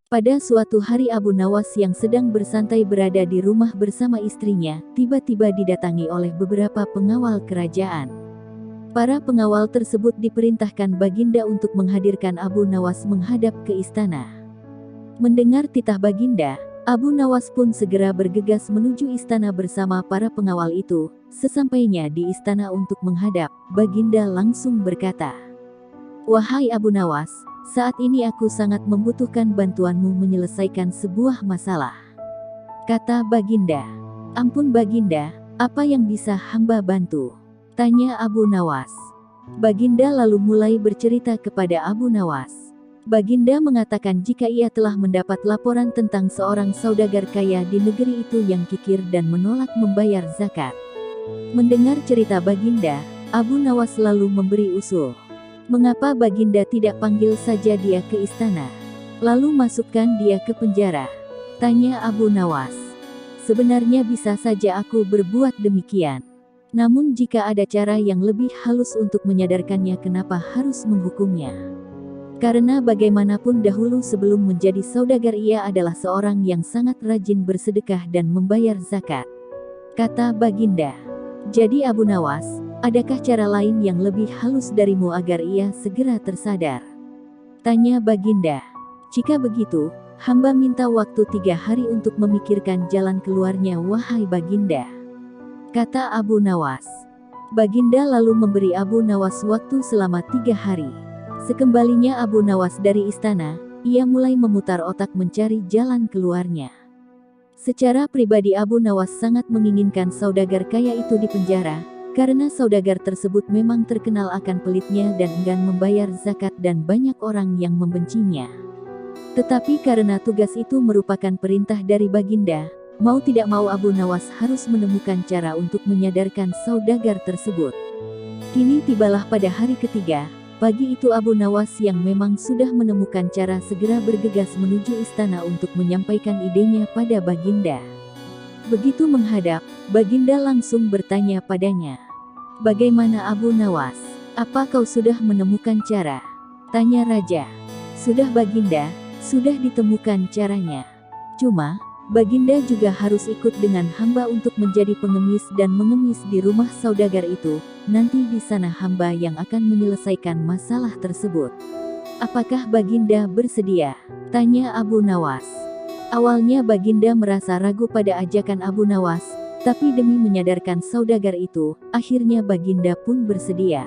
Pada suatu hari Abu Nawas yang sedang bersantai berada di rumah bersama istrinya, tiba-tiba didatangi oleh beberapa pengawal kerajaan. Para pengawal tersebut diperintahkan Baginda untuk menghadirkan Abu Nawas menghadap ke istana. Mendengar titah Baginda, Abu Nawas pun segera bergegas menuju istana bersama para pengawal itu. Sesampainya di istana untuk menghadap, Baginda langsung berkata, "Wahai Abu Nawas, saat ini aku sangat membutuhkan bantuanmu menyelesaikan sebuah masalah." Kata Baginda. "Ampun Baginda, apa yang bisa hamba bantu?" tanya Abu Nawas. Baginda lalu mulai bercerita kepada Abu Nawas. Baginda mengatakan jika ia telah mendapat laporan tentang seorang saudagar kaya di negeri itu yang kikir dan menolak membayar zakat. Mendengar cerita Baginda, Abu Nawas lalu memberi usul. "Mengapa Baginda tidak panggil saja dia ke istana, lalu masukkan dia ke penjara?" tanya Abu Nawas. "Sebenarnya bisa saja aku berbuat demikian. Namun jika ada cara yang lebih halus untuk menyadarkannya, kenapa harus menghukumnya? Karena bagaimanapun dahulu sebelum menjadi saudagar ia adalah seorang yang sangat rajin bersedekah dan membayar zakat," kata Baginda. "Jadi Abu Nawas, adakah cara lain yang lebih halus darimu agar ia segera tersadar?" tanya Baginda. "Jika begitu, hamba minta waktu 3 hari untuk memikirkan jalan keluarnya wahai Baginda," kata Abu Nawas. Baginda lalu memberi Abu Nawas waktu selama 3 hari. Sekembalinya Abu Nawas dari istana, ia mulai memutar otak mencari jalan keluarnya. Secara pribadi Abu Nawas sangat menginginkan saudagar kaya itu dipenjara, karena saudagar tersebut memang terkenal akan pelitnya dan enggan membayar zakat dan banyak orang yang membencinya. Tetapi karena tugas itu merupakan perintah dari Baginda, mau tidak mau Abu Nawas harus menemukan cara untuk menyadarkan saudagar tersebut. Kini tibalah pada hari ketiga. Pagi itu Abu Nawas yang memang sudah menemukan cara segera bergegas menuju istana untuk menyampaikan idenya pada Baginda. Begitu menghadap, Baginda langsung bertanya padanya, "Bagaimana Abu Nawas? Apa kau sudah menemukan cara?" tanya Raja. "Sudah Baginda, sudah ditemukan caranya. Cuma, Baginda juga harus ikut dengan hamba untuk menjadi pengemis dan mengemis di rumah saudagar itu. Nanti di sana hamba yang akan menyelesaikan masalah tersebut. Apakah Baginda bersedia?" tanya Abu Nawas. Awalnya Baginda merasa ragu pada ajakan Abu Nawas, tapi demi menyadarkan saudagar itu, akhirnya Baginda pun bersedia.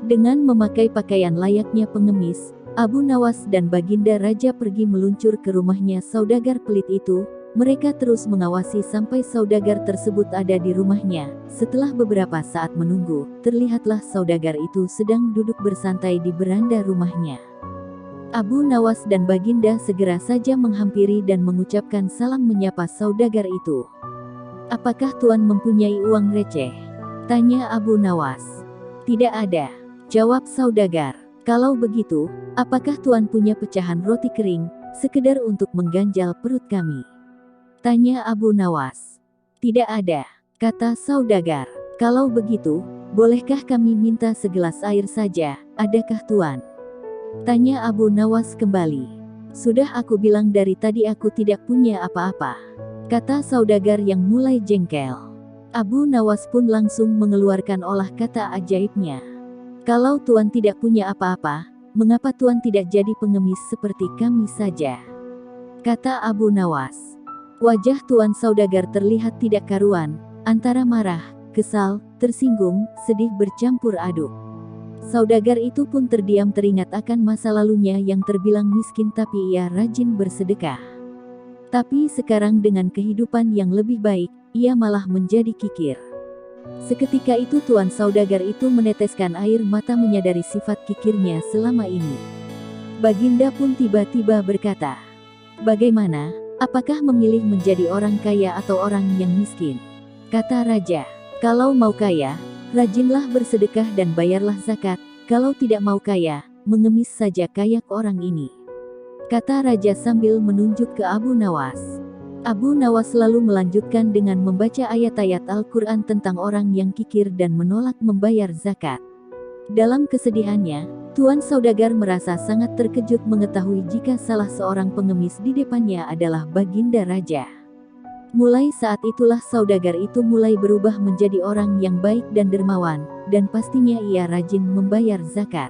Dengan memakai pakaian layaknya pengemis, Abu Nawas dan Baginda Raja pergi meluncur ke rumahnya saudagar pelit itu. Mereka terus mengawasi sampai saudagar tersebut ada di rumahnya. Setelah beberapa saat menunggu, terlihatlah saudagar itu sedang duduk bersantai di beranda rumahnya. Abu Nawas dan Baginda segera saja menghampiri dan mengucapkan salam menyapa saudagar itu. "Apakah Tuan mempunyai uang receh?" tanya Abu Nawas. "Tidak ada," jawab saudagar. "Kalau begitu, apakah Tuan punya pecahan roti kering, sekedar untuk mengganjal perut kami?" tanya Abu Nawas. "Tidak ada," kata saudagar. "Kalau begitu, bolehkah kami minta segelas air saja, adakah Tuan?" tanya Abu Nawas kembali. "Sudah aku bilang dari tadi aku tidak punya apa-apa," kata saudagar yang mulai jengkel. Abu Nawas pun langsung mengeluarkan olah kata ajaibnya. "Kalau Tuan tidak punya apa-apa, mengapa Tuan tidak jadi pengemis seperti kami saja?" kata Abu Nawas. Wajah Tuan saudagar terlihat tidak karuan, antara marah, kesal, tersinggung, sedih bercampur aduk. Saudagar itu pun terdiam teringat akan masa lalunya yang terbilang miskin tapi ia rajin bersedekah. Tapi sekarang dengan kehidupan yang lebih baik, ia malah menjadi kikir. Seketika itu Tuan saudagar itu meneteskan air mata menyadari sifat kikirnya selama ini. Baginda pun tiba-tiba berkata, "Bagaimana? Apakah memilih menjadi orang kaya atau orang yang miskin?" kata Raja. "Kalau mau kaya, rajinlah bersedekah dan bayarlah zakat. Kalau tidak mau kaya, mengemis saja kayak orang ini," kata Raja sambil menunjuk ke Abu Nawas. Abu Nawas lalu melanjutkan dengan membaca ayat-ayat Al-Quran tentang orang yang kikir dan menolak membayar zakat. Dalam kesedihannya, Tuan Saudagar merasa sangat terkejut mengetahui jika salah seorang pengemis di depannya adalah Baginda Raja. Mulai saat itulah saudagar itu mulai berubah menjadi orang yang baik dan dermawan, dan pastinya ia rajin membayar zakat.